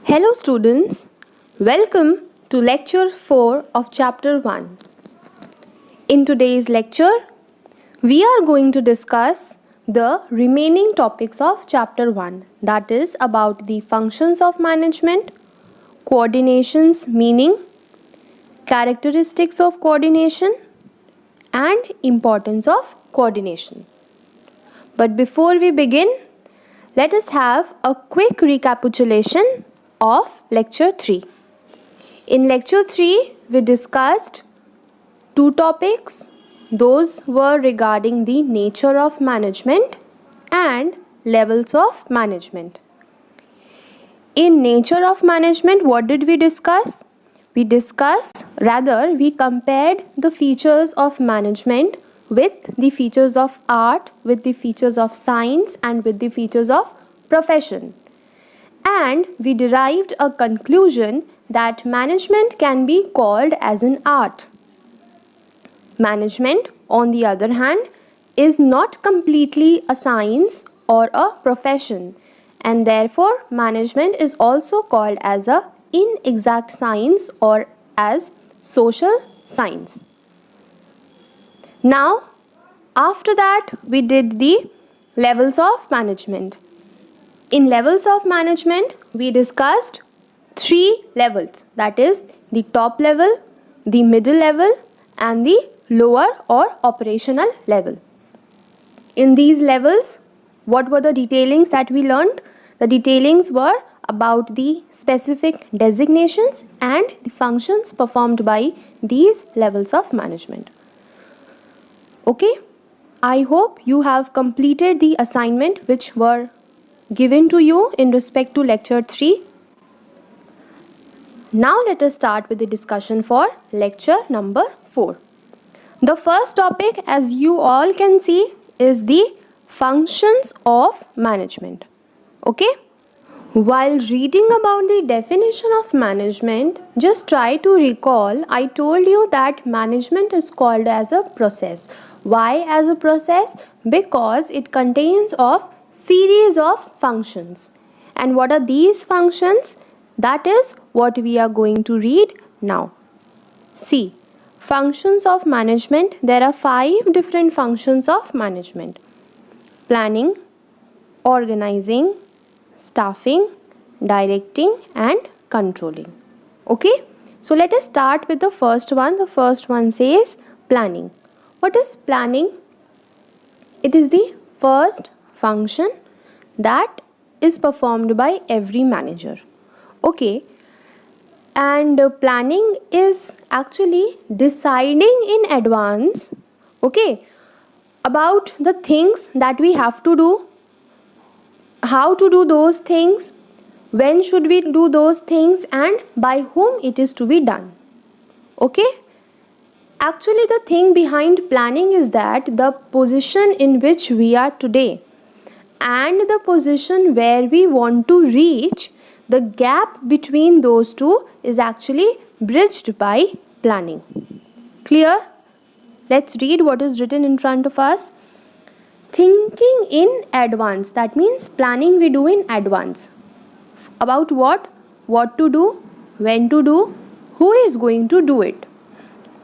Hello students, welcome to lecture 4 of chapter 1. In today's lecture, we are going to discuss the remaining topics of chapter 1, that is about the functions of management, coordination's meaning, characteristics of coordination and importance of coordination. But before we begin, let us have a quick recapitulation of lecture 3. In lecture 3, we discussed two topics. Those were regarding the nature of management and levels of management. In nature of management, what did we discuss? We compared the features of management with the features of art, with the features of science, and with the features of profession. And we derived a conclusion that management can be called as an art. Management, on the other hand, is not completely a science or a profession, and therefore management is also called as a inexact science or as social science. Now, after that, we did the levels of management. In levels of management, we discussed 3 levels, that is the top level, the middle level and the lower or operational level. In these levels, what were the detailings that we learned? The detailings were about the specific designations and the functions performed by these levels of management. Okay, I hope you have completed the assignment which were given to you in respect to lecture 3. Now let us start with the discussion for lecture number 4. The first topic, as you all can see, is the functions of management. Okay? While reading about the definition of management, just try to recall, I told you that management is called as a process. Why as a process? Because it contains of series of functions. And what are these functions? That is what we are going to read now. See, functions of management, there are 5 different functions of management: planning, organizing, staffing, directing and controlling. Okay, so let us start with the first one. The first one says planning. What is planning? It is the first function that is performed by every manager. Okay, and planning is actually deciding in advance, okay, about the things that we have to do, how to do those things, when should we do those things and by whom it is to be done. Okay, actually the thing behind planning is that the position in which we are today and the position where we want to reach, the gap between those two is actually bridged by planning. Clear? Let's read what is written in front of us. Thinking in advance, that means planning we do in advance. About what? What to do, when to do, who is going to do it.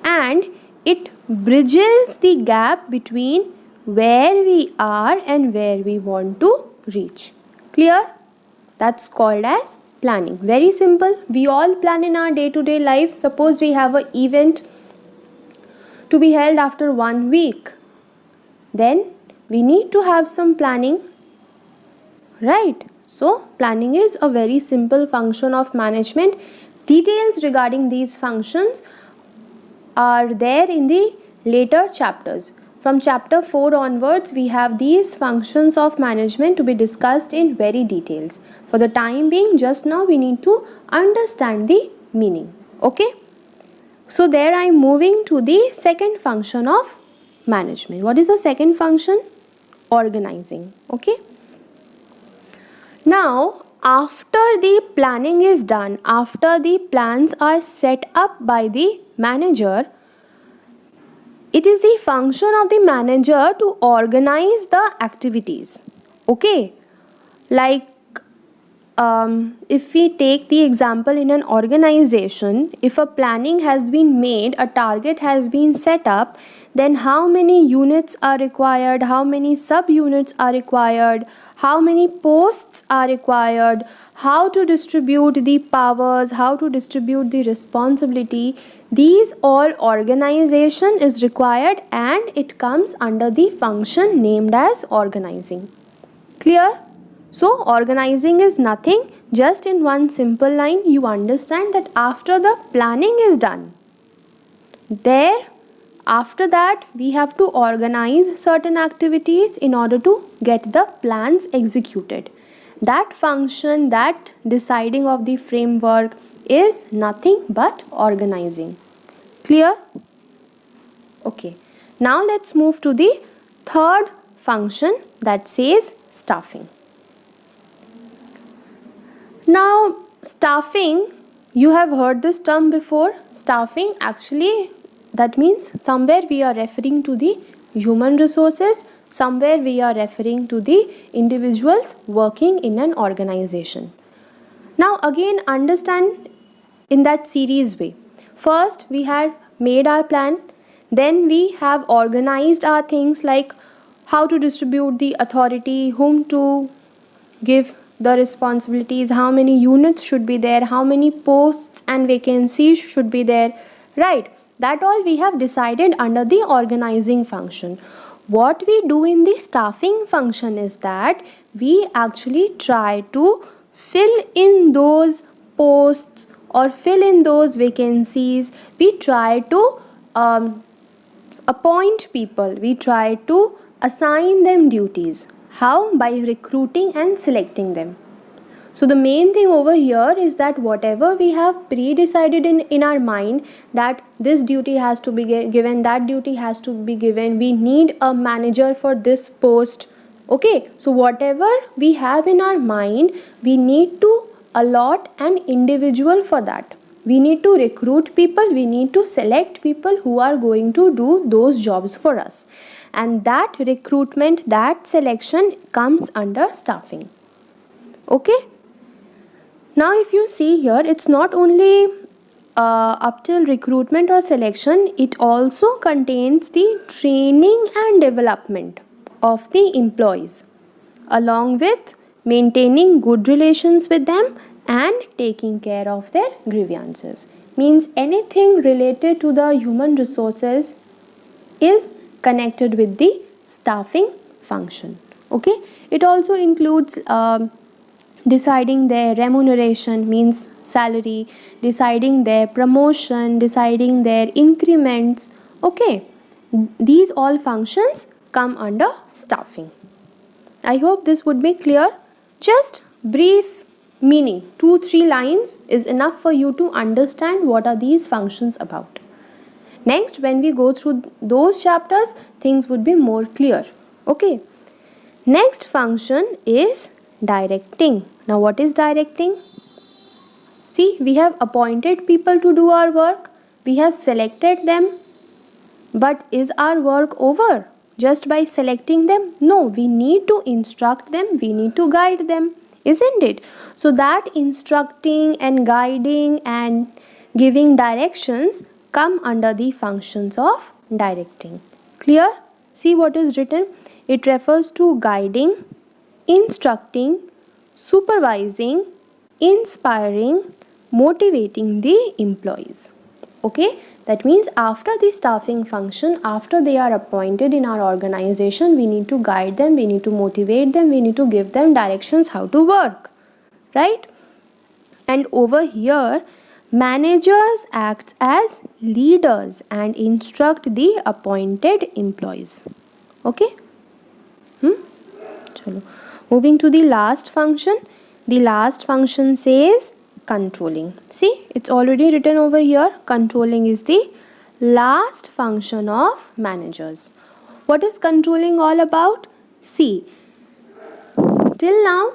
And it bridges the gap between where we are and where we want to reach. Clear? That's called as planning. Very simple. We all plan in our day-to-day lives. Suppose we have an event to be held after 1 week. Then we need to have some planning, right? So planning is a very simple function of management. Details regarding these functions are there in the later chapters. From chapter 4 onwards, we have these functions of management to be discussed in very details. For the time being, just now we need to understand the meaning. Okay? So there I am moving to the second function of management. What is the second function? Organizing. Okay? Now, after the planning is done, after the plans are set up by the manager, it is the function of the manager to organize the activities. Okay, like if we take the example in an organization, if a planning has been made, a target has been set up, then how many units are required, how many subunits are required, how many posts are required, how to distribute the powers, how to distribute the responsibility, these all organization is required, and it comes under the function named as organizing. Clear? So organizing is nothing, just in one simple line you understand that after the planning is done, after that we have to organize certain activities in order to get the plans executed. That function, that deciding of the framework is nothing but organizing. Clear? Okay. Now let's move to the third function, that says staffing. Now, staffing, you have heard this term before. Staffing, actually, that means somewhere we are referring to the human resources, somewhere we are referring to the individuals working in an organization. Now, again, understand in that series way. First, we had made our plan, then we have organized our things like how to distribute the authority, whom to give the responsibilities, how many units should be there, how many posts and vacancies should be there, right? That all we have decided under the organizing function. What we do in the staffing function is that we actually try to fill in those posts or fill in those vacancies. We try to appoint people, we try to assign them duties. How? By recruiting and selecting them. So the main thing over here is that whatever we have pre-decided in our mind, that this duty has to be given, that duty has to be given, we need a manager for this post. Okay, so whatever we have in our mind, we need to allot an individual for that. We need to recruit people, we need to select people who are going to do those jobs for us. And that recruitment, that selection comes under staffing. Okay. Now if you see here, it's not only up till recruitment or selection, it also contains the training and development of the employees, along with maintaining good relations with them and taking care of their grievances. Means anything related to the human resources is connected with the staffing function. Okay, it also includes deciding their remuneration, means salary, deciding their promotion, deciding their increments. Okay, these all functions come under staffing. I hope this would be clear. Just brief meaning, 2-3 lines is enough for you to understand what are these functions about. Next, when we go through those chapters, things would be more clear. Okay. Next function is directing. Now, what is directing? See, we have appointed people to do our work. We have selected them. But is our work over just by selecting them? No, we need to instruct them. We need to guide them, isn't it? So that instructing and guiding and giving directions come under the functions of directing. Clear? See what is written. It refers to guiding, instructing, supervising, inspiring, motivating the employees. Okay, that means after the staffing function, after they are appointed in our organization, we need to guide them, we need to motivate them, we need to give them directions how to work, right? And over here, managers act as leaders and instruct the appointed employees. Okay. Chalo. Moving to the last function. The last function says controlling. See, it's already written over here. Controlling is the last function of managers. What is controlling all about? See, till now,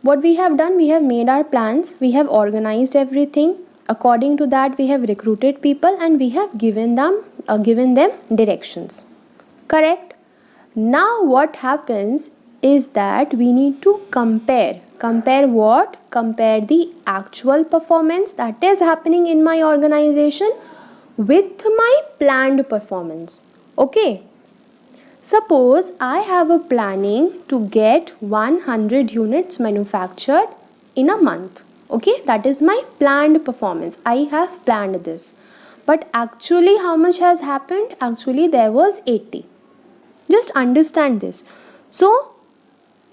what we have done, we have made our plans, we have organized everything. According to that, we have recruited people and we have given them directions. Correct? Now what happens is that we need to compare Compare what? Compare the actual performance that is happening in my organization with my planned performance. Okay. Suppose I have a planning to get 100 units manufactured in a month. Okay, that is my planned performance. I have planned this. But actually, how much has happened? Actually, there was 80. Just understand this. So,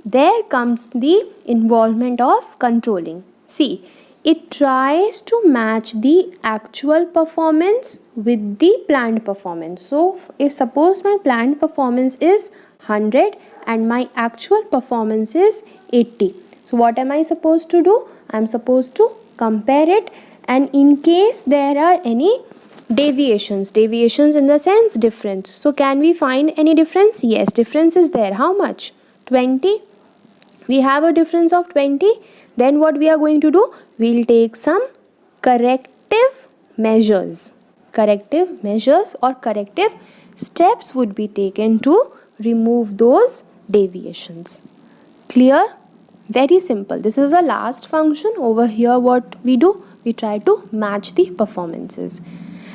there comes the involvement of controlling. See, it tries to match the actual performance with the planned performance. So, if suppose my planned performance is 100 and my actual performance is 80. So, what am I supposed to do? I am supposed to compare it, and in case there are any deviations in the sense difference. So, can we find any difference? Yes, difference is there. How much? 20. We have a difference of 20. Then what we are going to do? We'll take some corrective measures. Corrective measures or corrective steps would be taken to remove those deviations. Clear? Very simple. This is the last function. Over here what we do? We try to match the performances.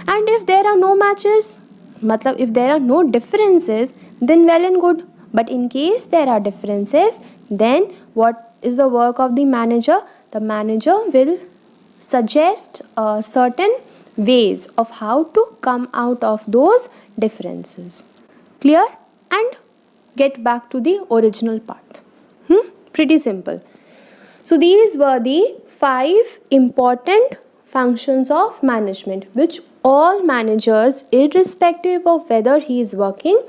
And if there are no matches, if there are no differences, then well and good. But in case there are differences, then what is the work of the manager? The manager will suggest certain ways of how to come out of those differences. Clear? And get back to the original part. Pretty simple. So these were the 5 important functions of management which all managers, irrespective of whether he is working,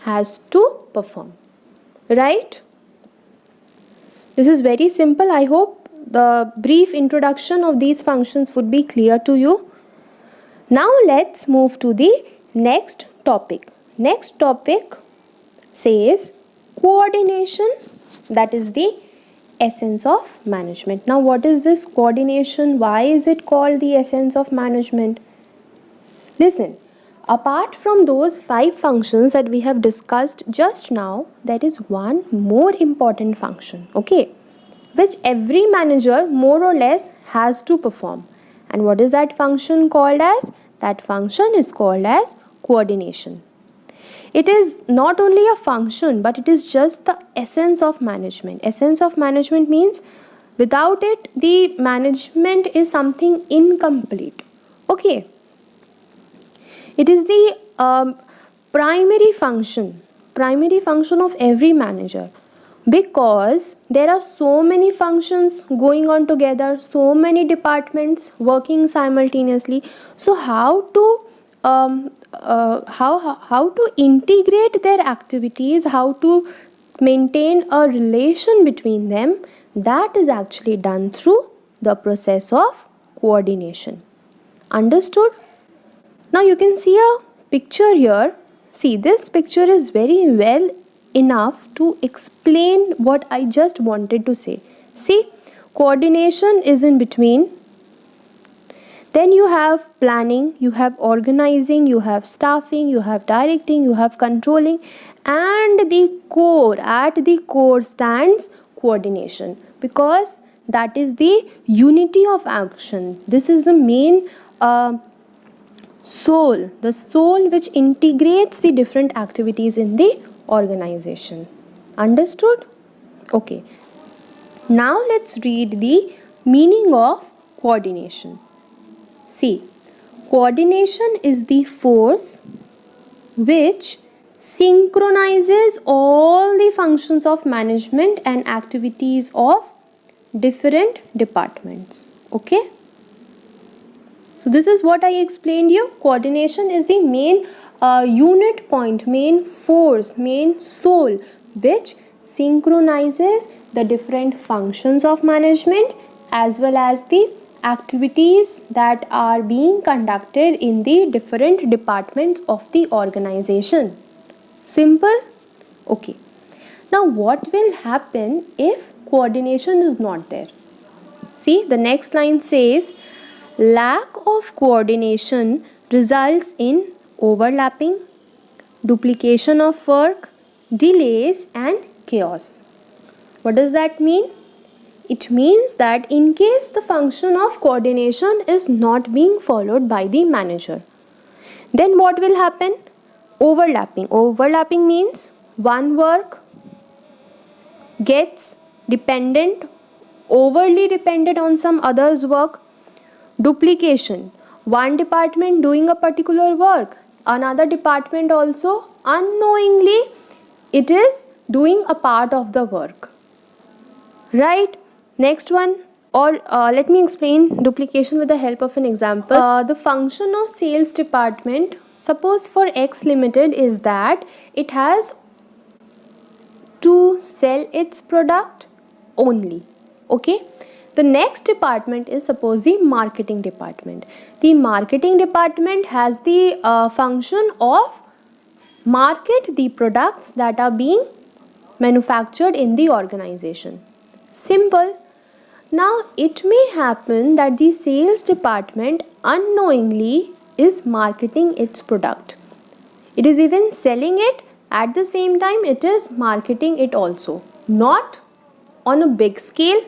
has to perform. Right? This is very simple. I hope the brief introduction of these functions would be clear to you. Now let's move to the next topic. Next topic says coordination, that is the essence of management. Now what is this coordination? Why is it called the essence of management? Listen, apart from those 5 functions that we have discussed just now, there is one more important function, okay, which every manager more or less has to perform. And what is that function called as? That function is called as coordination. It is not only a function, but it is just the essence of management. Essence of management means without it, the management is something incomplete. Okay. It is the primary function of every manager, because there are so many functions going on together, so many departments working simultaneously. So how to integrate their activities, how to maintain a relation between them, that is actually done through the process of coordination. Understood? Now you can see a picture here. See, this picture is very well enough to explain what I just wanted to say. See, coordination is in between. Then you have planning, you have organizing, you have staffing, you have directing, you have controlling, and at the core stands coordination, because that is the unity of action. This is the main soul which integrates the different activities in the organization. Understood? Okay. Now let's read the meaning of coordination. See, coordination is the force which synchronizes all the functions of management and activities of different departments. Okay? So this is what I explained you. Coordination is the main unit point, main force, main soul which synchronizes the different functions of management as well as the activities that are being conducted in the different departments of the organization. Simple? Okay. Now what will happen if coordination is not there? See, the next line says, lack of coordination results in overlapping, duplication of work, delays and chaos. What does that mean? It means that in case the function of coordination is not being followed by the manager, then what will happen? Overlapping. Overlapping means one work gets dependent, overly dependent on some other's work. Duplication. One department doing a particular work, another department also unknowingly it is doing a part of the work. Right? Next one, or let me explain duplication with the help of an example. The function of sales department, suppose for X Limited, is that it has to sell its product only. Okay. The next department is suppose the marketing department. The marketing department has the function of market the products that are being manufactured in the organization. Simple. Now it may happen that the sales department unknowingly is marketing its product. It is even selling it, at the same time it is marketing it also. Not on a big scale,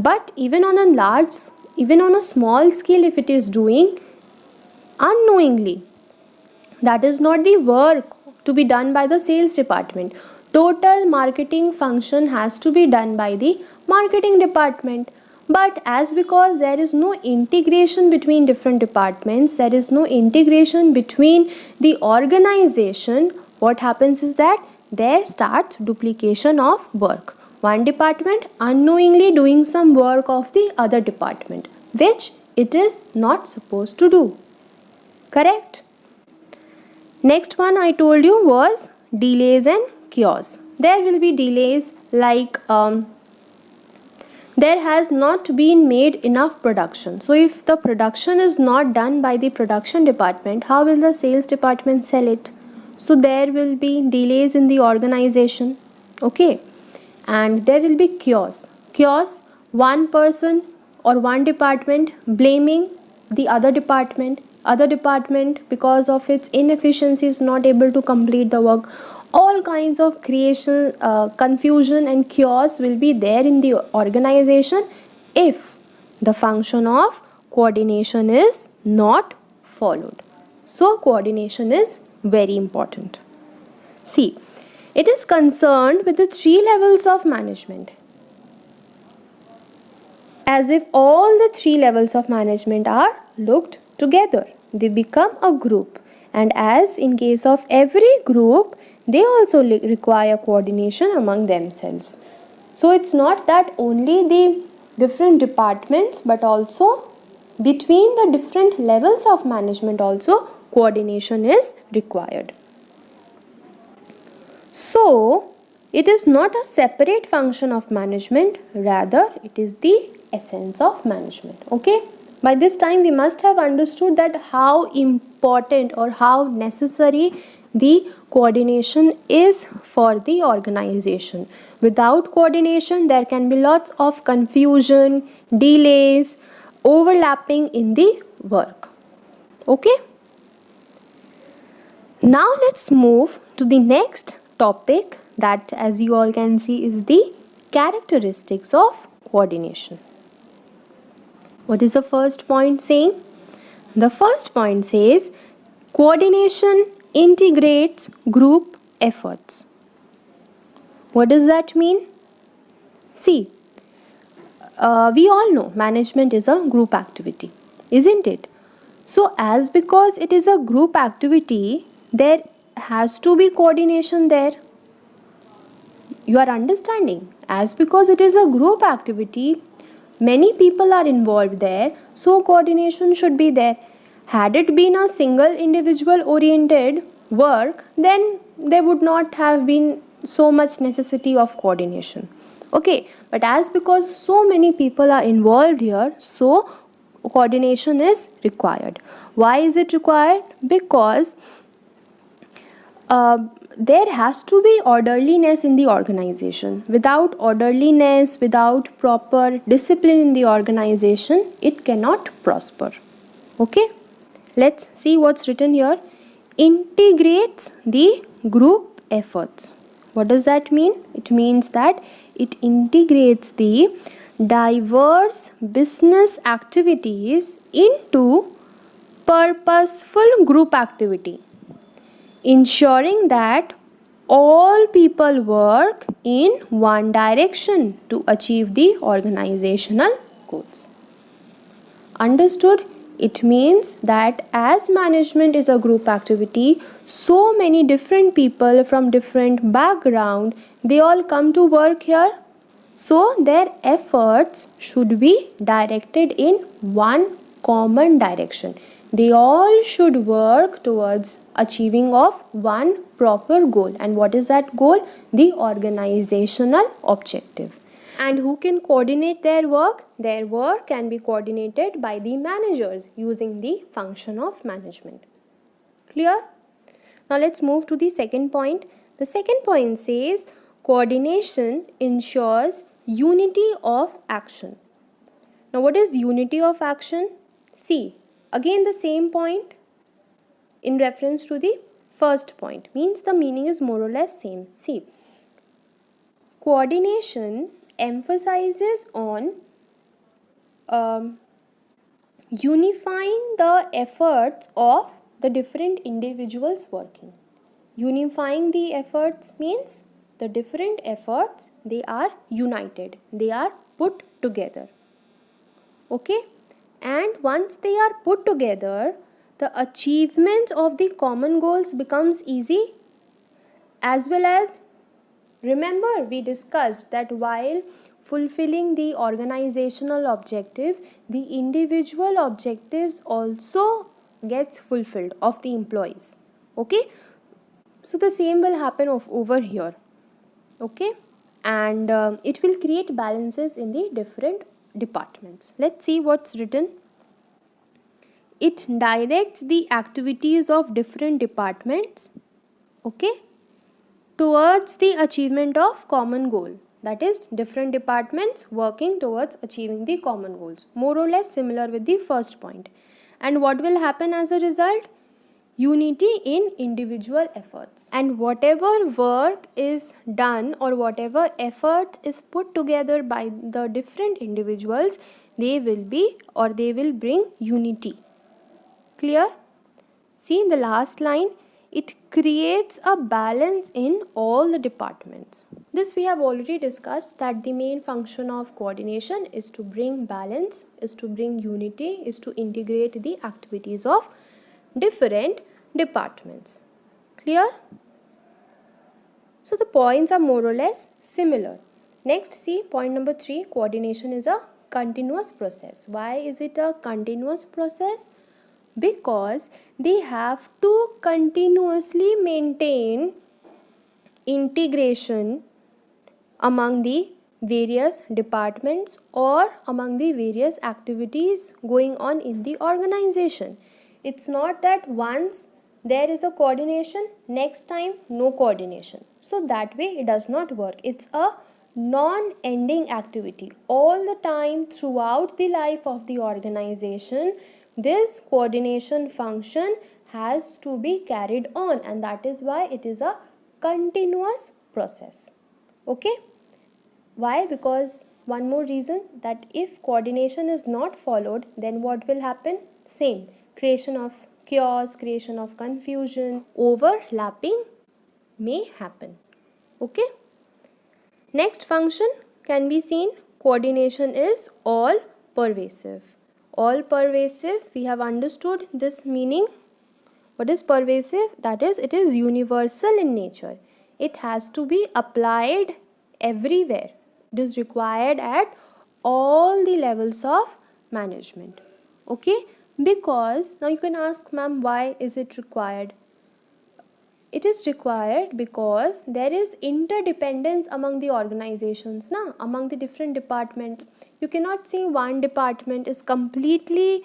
but even on a small scale, if it is doing unknowingly, that is not the work to be done by the sales department. Total marketing function has to be done by the marketing department. But as because there is no integration between different departments, there is no integration between the organization, what happens is that there starts duplication of work. One department unknowingly doing some work of the other department, which it is not supposed to do. Correct? Next one I told you was delays and chaos. There will be delays like there has not been made enough production. So if the production is not done by the production department, how will the sales department sell it? So there will be delays in the organization. Okay. And there will be chaos. Chaos, one person or one department blaming the other department because of its inefficiency is not able to complete the work. All kinds of creation, confusion and chaos will be there in the organization if the function of coordination is not followed. So coordination is very important. See, it is concerned with the 3 levels of management. As if all the 3 levels of management are looked together, they become a group. And as in case of every group, they also require coordination among themselves. So it's not that only the different departments, but also between the different levels of management also coordination is required. So, it is not a separate function of management, rather it is the essence of management. Okay. By this time we must have understood that how important or how necessary the coordination is for the organization. Without coordination there can be lots of confusion, delays, overlapping in the work. Okay. Now let's move to the next topic, that as you all can see is the characteristics of coordination. What is the first point saying? The first point says coordination integrates group efforts. What does that mean? See, we all know management is a group activity, isn't it? So as because it is a group activity, there has to be coordination there. You are understanding? As because it is a group activity, many people are involved there, so coordination should be there. Had it been a single individual oriented work, then there would not have been so much necessity of coordination. Okay, but as because so many people are involved here, so coordination is required. Why is it required? Because there has to be orderliness in the organization. Without orderliness, without proper discipline in the organization, it cannot prosper. Okay, let's see what's written here. Integrates the group efforts. What does that mean? It means that it integrates the diverse business activities into purposeful group activity, ensuring that all people work in one direction to achieve the organizational goals. Understood? It means that as management is a group activity, so many different people from different background, they all come to work here. So their efforts should be directed in one common direction. They all should work towards achieving of one proper goal. And what is that goal? The organizational objective. And who can coordinate their work? Their work can be coordinated by the managers using the function of management. Clear? Now let's move to the second point. The second point says coordination ensures unity of action. Now what is unity of action? See, again the same point in reference to the first point, means the meaning is more or less same. See, coordination emphasizes on unifying the efforts of the different individuals working. Unifying the efforts means the different efforts, they are united, they are put together. Okay? And once they are put together, the achievements of the common goals becomes easy. As well as, remember we discussed that while fulfilling the organizational objective, the individual objectives also gets fulfilled of the employees. Okay? So the same will happen over here. Okay? And it will create balances in the different departments. Let's see what's written. It directs the activities of different departments, okay, towards the achievement of common goal. That is, different departments working towards achieving the common goals. More or less similar with the first point. And what will happen as a result? Unity in individual efforts. And whatever work is done or whatever effort is put together by the different individuals, they will bring unity. Clear? See in the last line, it creates a balance in all the departments. This we have already discussed, that the main function of coordination is to bring balance, is to bring unity, is to integrate the activities of different departments. Clear? So the points are more or less similar. Next, see point number 3, coordination is a continuous process. Why is it a continuous process? Because they have to continuously maintain integration among the various departments or among the various activities going on in the organization. It's not that once there is a coordination, next time no coordination. So that way it does not work. It's a non-ending activity. All the time throughout the life of the organization, this coordination function has to be carried on, and that is why it is a continuous process. Okay? Why? Because one more reason, that if coordination is not followed, then what will happen? Same. Creation of chaos, creation of confusion, overlapping may happen. Okay? Next function can be seen, coordination is all pervasive. All pervasive, we have understood this meaning. What is pervasive? That is, it is universal in nature. It has to be applied everywhere. It is required at all the levels of management. Okay? Because, now you can ask, ma'am, why is it required? It is required because there is interdependence among the organizations, among the different departments. You cannot say one department is completely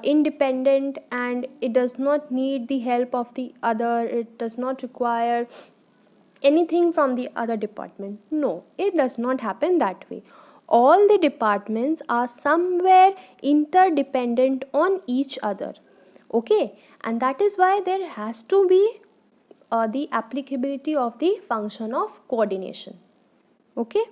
independent and it does not need the help of the other, it does not require anything from the other department. No, it does not happen that way. All the departments are somewhere interdependent on each other. Okay, and that is why there has to be the applicability of the function of coordination. Okay.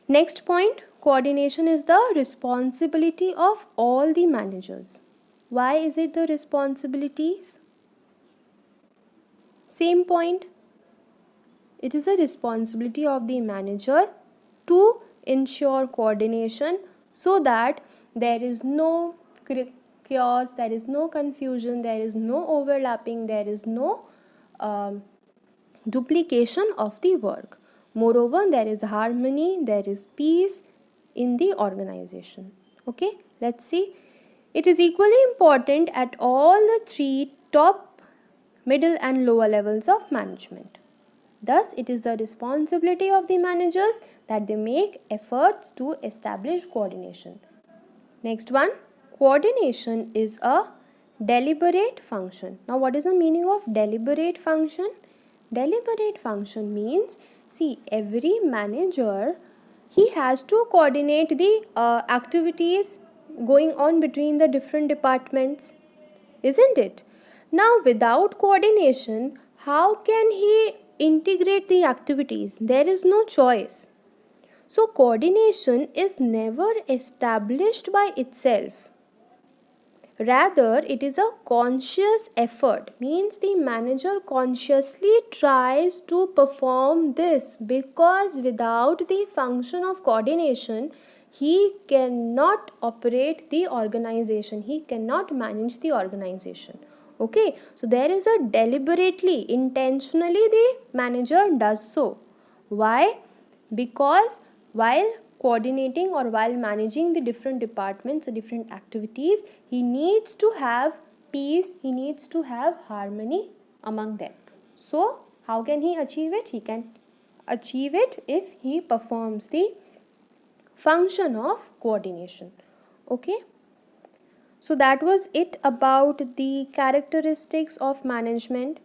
Next point, coordination is the responsibility of all the managers. Why is it the responsibilities? Same point. It is a responsibility of the manager to ensure coordination so that there is no chaos, there is no confusion, there is no overlapping, there is no duplication of the work. Moreover, there is harmony, there is peace in the organization. Okay, let's see. It is equally important at all the three top, middle and lower levels of management. Thus, it is the responsibility of the managers that they make efforts to establish coordination. Next one, coordination is a deliberate function. Now, what is the meaning of deliberate function? Deliberate function means, see, every manager, he has to coordinate the activities going on between the different departments, isn't it? Now, without coordination, how can he integrate the activities? There is no choice. So, coordination is never established by itself. Rather, it is a conscious effort, means the manager consciously tries to perform this, because without the function of coordination, he cannot operate the organization, he cannot manage the organization. Okay, so there is a deliberately, intentionally the manager does so. Why? Because while coordinating or while managing the different departments, the different activities, he needs to have peace, he needs to have harmony among them. So, how can he achieve it? He can achieve it if he performs the function of coordination. Okay. So, that was it about the characteristics of management.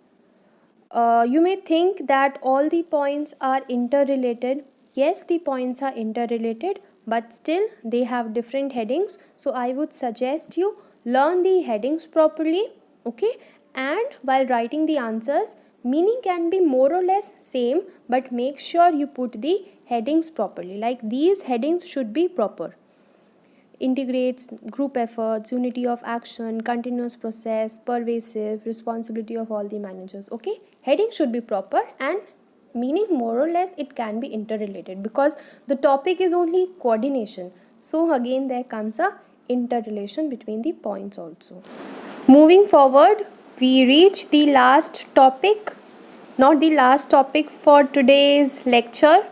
You may think that all the points are interrelated. Yes, the points are interrelated, but still they have different headings. So I would suggest you learn the headings properly, okay? And while writing the answers, meaning can be more or less same, but make sure you put the headings properly. Like these headings should be proper. Integrates, group efforts, unity of action, continuous process, pervasive, responsibility of all the managers. Okay, heading should be proper, and meaning more or less it can be interrelated, because the topic is only coordination. So again there comes a interrelation between the points also. Moving forward, we reach the last topic, not the last topic for today's lecture,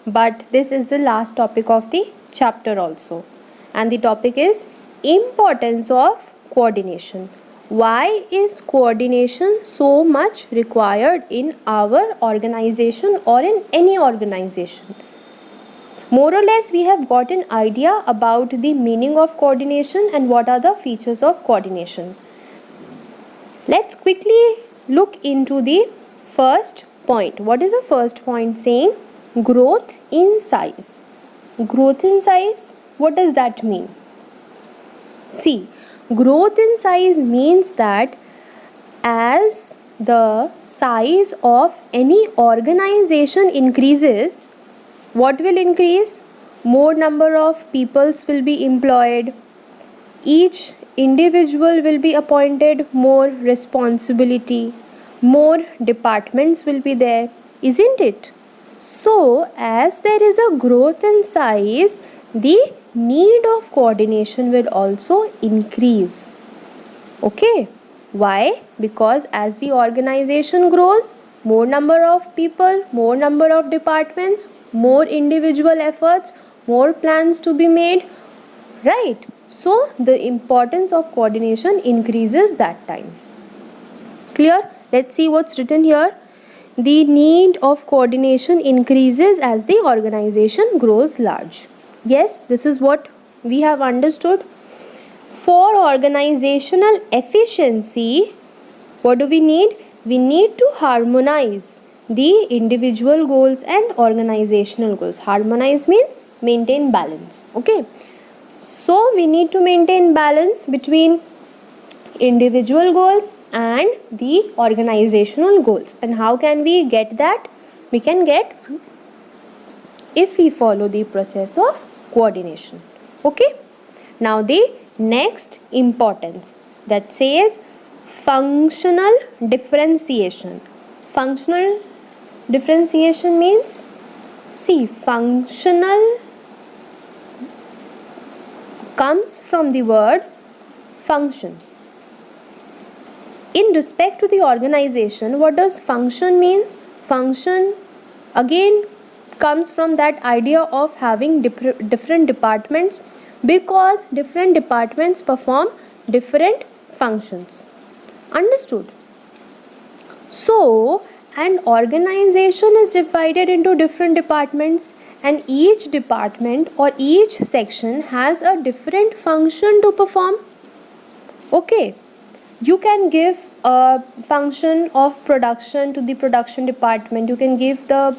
but this is the last topic of the chapter also. And the topic is importance of coordination. Why is coordination so much required in our organization or in any organization? More or less we have got an idea about the meaning of coordination and what are the features of coordination. Let's quickly look into the first point. What is the first point saying? Growth in size. Growth in size, what does that mean? See, growth in size means that as the size of any organization increases, what will increase? More number of peoples will be employed. Each individual will be appointed more responsibility. More departments will be there, isn't it? So, as there is a growth in size, the need of coordination will also increase. Okay, why? Because as the organization grows, more number of people, more number of departments, more individual efforts, more plans to be made, right? So the importance of coordination increases that time. Clear? Let's see what's written here. The need of coordination increases as the organization grows large. Yes, this is what we have understood. For organizational efficiency, what do we need? We need to harmonize the individual goals and organizational goals. Harmonize means maintain balance. Okay. So we need to maintain balance between individual goals and the organizational goals. And how can we get that? We can get if we follow the process of coordination. Okay, now the next importance that says functional differentiation. Functional differentiation means, see, functional comes from the word function. In respect to the organization, what does function means? Function again comes from that idea of having different departments, because different departments perform different functions. Understood? So, an organization is divided into different departments, and each department or each section has a different function to perform. Okay, you can give a function of production to the production department. You can give the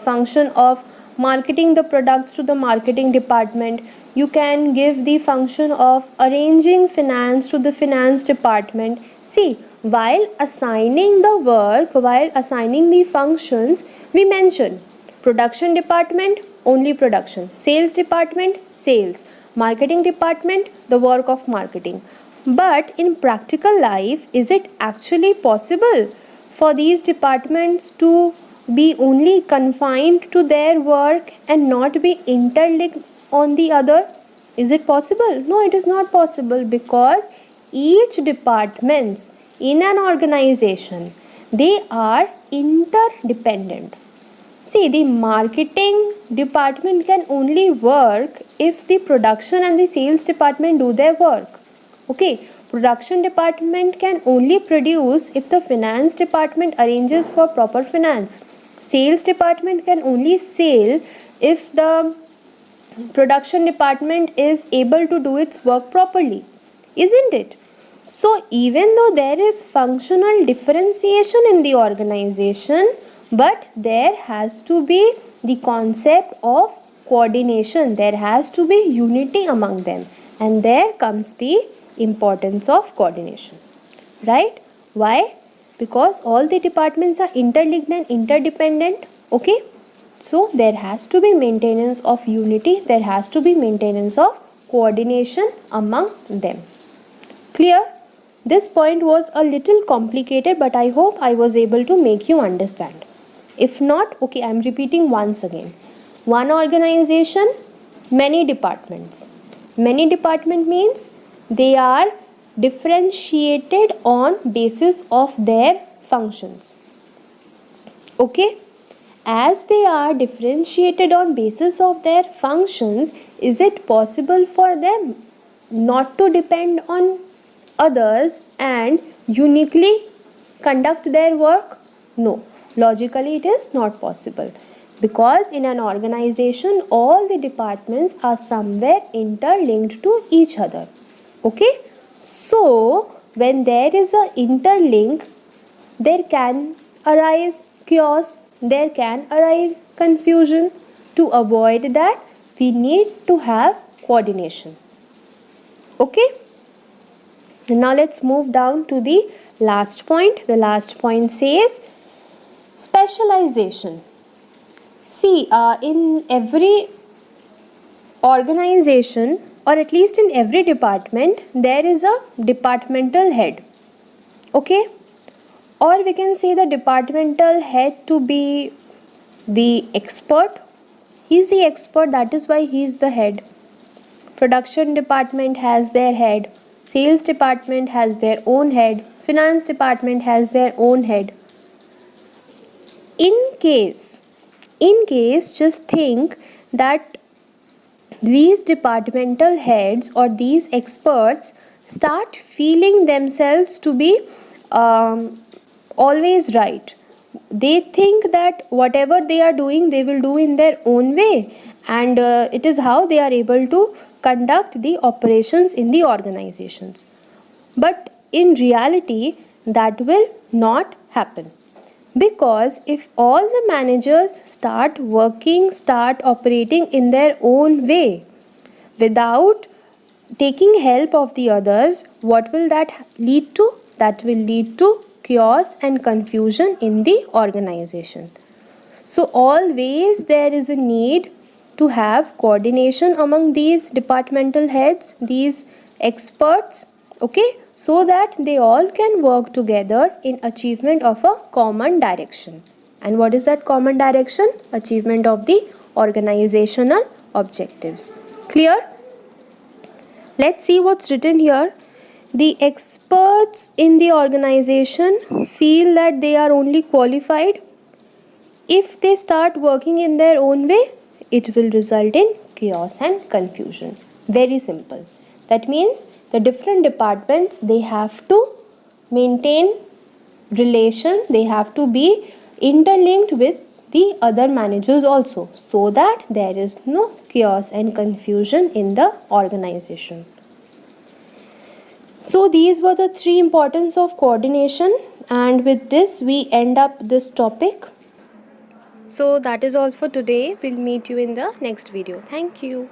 function of marketing the products to the marketing department. You can give the function of arranging finance to the finance department. See, while assigning the work, while assigning the functions, we mention production department, only production; sales department, sales; marketing department, the work of marketing. But in practical life, is it actually possible for these departments to be only confined to their work and not be interlinked on the other? Is it possible? No, it is not possible, because each departments in an organization, they are interdependent. See, the marketing department can only work if the production and the sales department do their work. Okay, production department can only produce if the finance department arranges for proper finance. Sales department can only sell if the production department is able to do its work properly, isn't it? So even though there is functional differentiation in the organization, but there has to be the concept of coordination, there has to be unity among them, and there comes the importance of coordination, right? Why? Because all the departments are interlinked and interdependent. Okay, so there has to be maintenance of unity, there has to be maintenance of coordination among them. Clear? This point was a little complicated, but I hope I was able to make you understand. If not, okay, I am repeating once again. One organization, many departments. Many department means they are differentiated on basis of their functions. Okay, as they are differentiated on basis of their functions, is it possible for them not to depend on others and uniquely conduct their work? No, logically it is not possible, because in an organization all the departments are somewhere interlinked to each other. Okay, so when there is a interlink, there can arise chaos, there can arise confusion. To avoid that, we need to have coordination. Okay, now let's move down to the last point. The last point says specialization. See, in every organization, or at least in every department, there is a departmental head. Okay, or we can say the departmental head to be the expert. He is the expert, that is why he is the head. Production department has their head, sales department has their own head, finance department has their own head. In case, just think that these departmental heads or these experts start feeling themselves to be always right. They think that whatever they are doing, they will do in their own way, and it is how they are able to conduct the operations in the organizations. But in reality, that will not happen, because if all the managers start working, start operating in their own way without taking help of the others, what will that lead to? That will lead to chaos and confusion in the organization. So always there is a need to have coordination among these departmental heads, these experts, okay, so that they all can work together in achievement of a common direction. And what is that common direction? Achievement of the organizational objectives. Clear? Let's see what's written here. The experts in the organization feel that they are only qualified. If they start working in their own way, it will result in chaos and confusion. Very simple. That means the different departments, they have to maintain relation, they have to be interlinked with the other managers also, so that there is no chaos and confusion in the organization. So these were the three importance of coordination, and with this we end up this topic. So that is all for today. We'll meet you in the next video. Thank you.